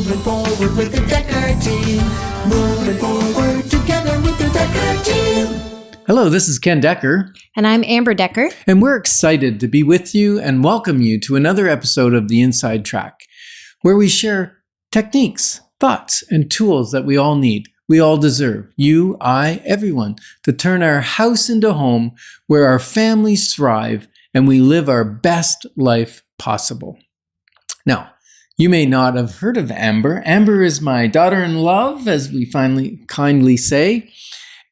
Moving forward with the Dekker Team. Moving forward together with the Dekker Team. Hello, this is Ken Dekker. And I'm Amber Dekker. And we're excited to be with you and welcome you to another episode of The Inside Track, where we share techniques, thoughts, and tools that we all need, we all deserve, you, I, everyone, to turn our house into home where our families thrive and we live our best life possible. Now, you may not have heard of Amber. Amber is my daughter-in-law, as we finally kindly say.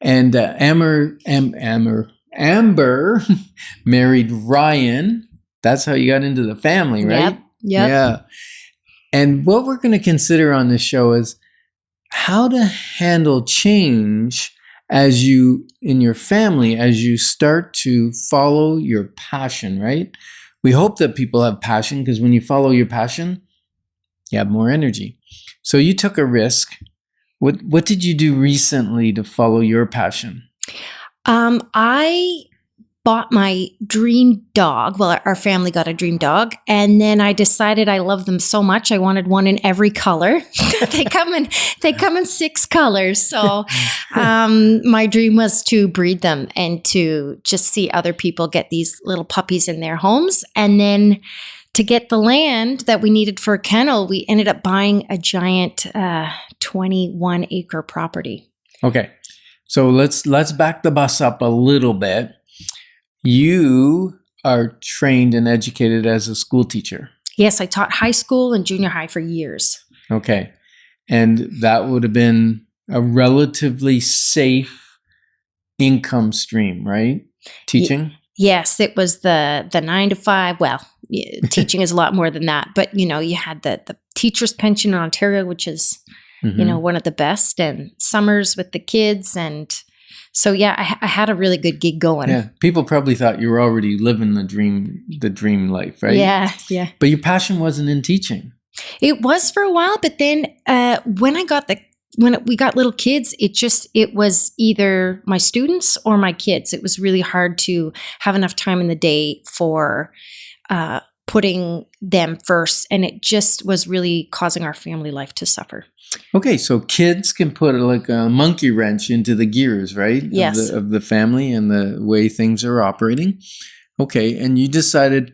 And Amber married Ryan. That's how you got into the family, right? Yep. Yeah. And what we're going to consider on this show is how to handle change as you, in your family, as you start to follow your passion, right? We hope that people have passion, because when you follow your passion, you have more energy. So you took a risk. What did you do recently to follow your passion? I bought my dream dog. Well, our family got a dream dog. And then I decided I love them so much. I wanted one in every color. They come in 6 colors. So my dream was to breed them and to just see other people get these little puppies in their homes. And then to get the land that we needed for a kennel, we ended up buying a giant 21-acre property. Okay. So let's back the bus up a little bit. You are trained and educated as a school teacher. Yes, I taught high school and junior high for years. Okay. And that would have been a relatively safe income stream, right? Teaching? Yes, it was the 9 to 5. Well, teaching is a lot more than that. But, you had the teacher's pension in Ontario, which is, one of the best, and summers with the kids. And so, yeah, I had a really good gig going. Yeah. People probably thought you were already living the dream life, right? Yeah. But your passion wasn't in teaching. It was for a while. But then when we got little kids, it was either my students or my kids. It was really hard to have enough time in the day for putting them first. And it just was really causing our family life to suffer. Okay, so kids can put like a monkey wrench into the gears, right? Yes. Of the family and the way things are operating. Okay, and you decided,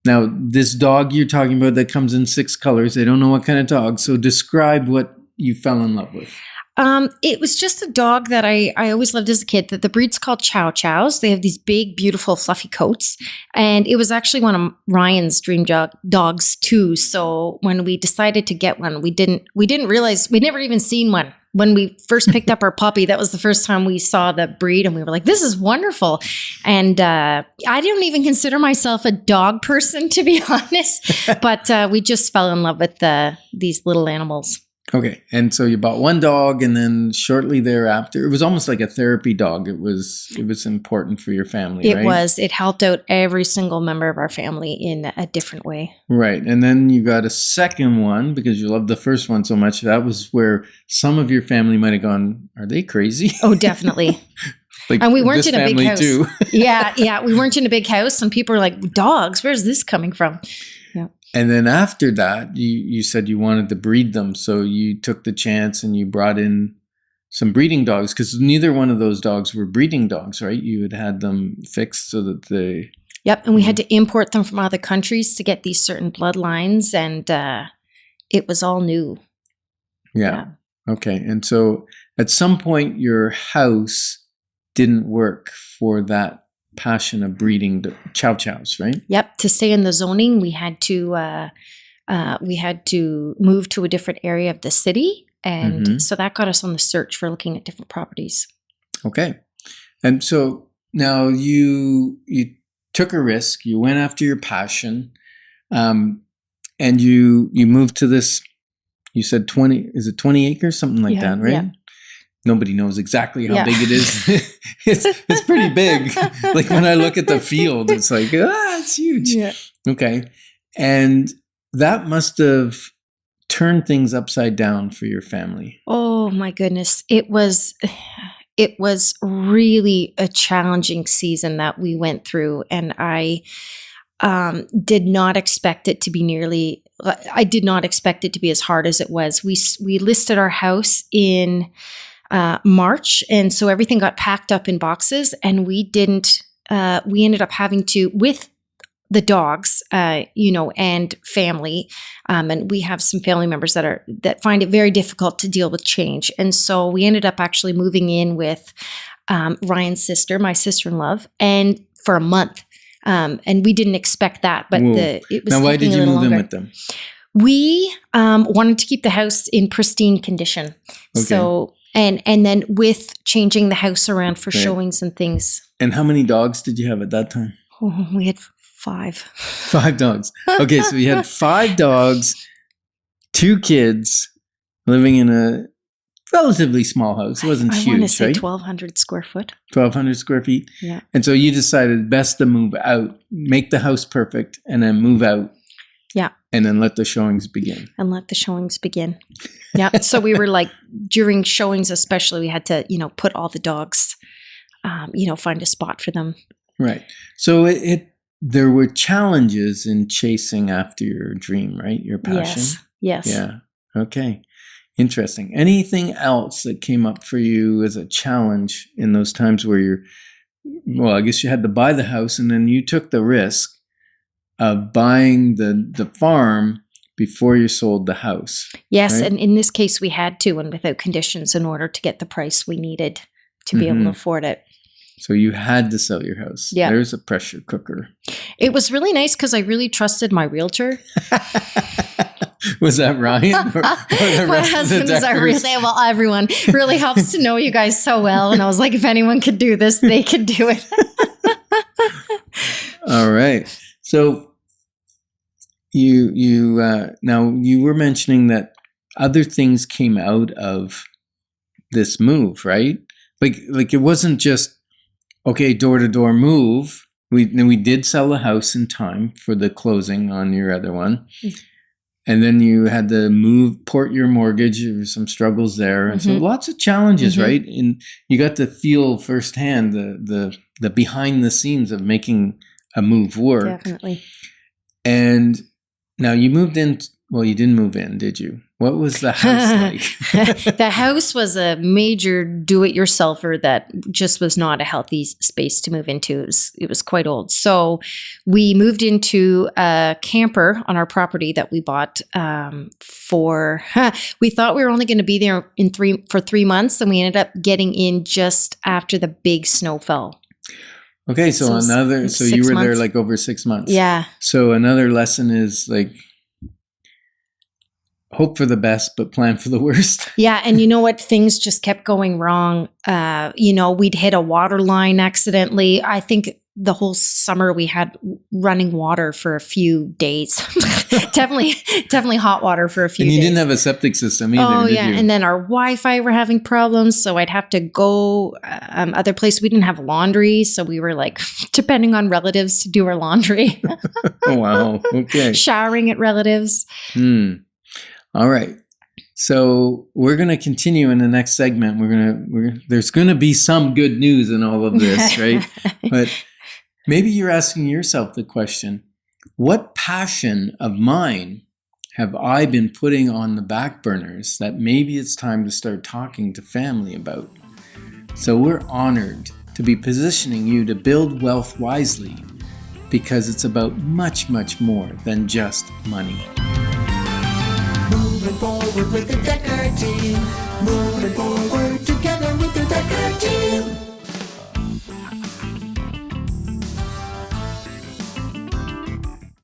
now this dog you're talking about that comes in 6 colors, they don't know what kind of dog. So describe what you fell in love with. It was just a dog that I always loved as a kid. The breed's called Chow Chows. They have these big, beautiful, fluffy coats. And it was actually one of Ryan's dream dogs too. So when we decided to get one, we didn't realize, we'd never even seen one. When we first picked up our puppy, that was the first time we saw the breed, and we were like, this is wonderful. And I didn't even consider myself a dog person, to be honest. But we just fell in love with these little animals. Okay, and so you bought one dog, and then shortly thereafter, it was almost like a therapy dog. It was important for your family, right? It was. It helped out every single member of our family in a different way. Right, and then you got a second one because you loved the first one so much. That was where some of your family might have gone, are they crazy? Oh, definitely. Like, and we weren't in a big house. Too. Yeah, we weren't in a big house, and people were like, dogs, where's this coming from? Yeah. And then after that, you said you wanted to breed them. So you took the chance and you brought in some breeding dogs, because neither one of those dogs were breeding dogs, right? You had them fixed so that they... Yep, and we had to import them from other countries to get these certain bloodlines, and it was all new. Yeah. Okay. And so at some point, your house didn't work for that passion of breeding the Chow Chows, right? Yep. To stay in the zoning, we had to move to a different area of the city, and so that got us on the search for looking at different properties. Okay, and so now you took a risk. You went after your passion, and you moved to this. You said 20. Is it 20 acres, something like that, right? Yeah. Nobody knows exactly how big it is. It's pretty big. Like when I look at the field, it's like, it's huge. Yeah. Okay. And that must have turned things upside down for your family. Oh my goodness. It was really a challenging season that we went through. And I did not expect it to be nearly I did not expect it to be as hard as it was. We listed our house in March, and so everything got packed up in boxes, and we ended up having to, with the dogs, and family, and we have some family members that find it very difficult to deal with change, and so we ended up actually moving in with Ryan's sister, my sister-in-law, and for a month. And we didn't expect that, but it was. Now, why did you move in with them? We wanted to keep the house in pristine condition. Okay. So, and then with changing the house around for showings and things. And how many dogs did you have at that time? Oh, we had 5. 5 dogs. Okay, so you had 5 dogs, 2 kids, living in a relatively small house. It wasn't huge, I want to say right? 1,200 square foot. 1,200 square feet? Yeah. And so you decided best to move out, make the house perfect, and then move out. Yeah. And then let the showings begin. Yeah. So we were like, during showings especially, we had to, put all the dogs, find a spot for them. Right. So there were challenges in chasing after your dream, right? Your passion? Yes. Yeah. Okay. Interesting. Anything else that came up for you as a challenge in those times where I guess you had to buy the house and then you took the risk of buying the farm before you sold the house. Yes. Right? And in this case, we had to, and without conditions, in order to get the price we needed to be able to afford it. So you had to sell your house. Yeah. There's a pressure cooker. It was really nice because I really trusted my realtor. Was that Ryan? Or My husband is our realtor. Well, everyone really helps to know you guys so well. And I was like, if anyone could do this, they could do it. All right. So now you were mentioning that other things came out of this move, right? Like it wasn't just, okay, door-to-door move. We did sell the house in time for the closing on your other one. And then you had to port your mortgage. There were some struggles there. And so lots of challenges, right? And you got to feel firsthand the behind the scenes of making a move work. Definitely. And now you moved in. Well, you didn't move in, did you? What was the house like? The house was a major do-it-yourselfer that just was not a healthy space to move into. It was quite old. So we moved into a camper on our property that we bought we thought we were only going to be there for 3 months, and we ended up getting in just after the big snow fell. Okay, so you were there like over 6 months. Yeah. So another lesson is like, hope for the best, but plan for the worst. Yeah. And you know what? Things just kept going wrong. We'd hit a water line accidentally. I think the whole summer we had running water for a few days. definitely hot water for a few days. And you didn't have a septic system either, did you? And then our Wi-Fi were having problems. So I'd have to go other places. We didn't have laundry. So we were like depending on relatives to do our laundry. Oh, wow. Okay. Showering at relatives. All right. So we're going to continue in the next segment. There's going to be some good news in all of this, right? But maybe you're asking yourself the question, what passion of mine have I been putting on the back burners that maybe it's time to start talking to family about? So we're honored to be positioning you to build wealth wisely because it's about much, much more than just money. Moving forward with the Dekker Team. Moving forward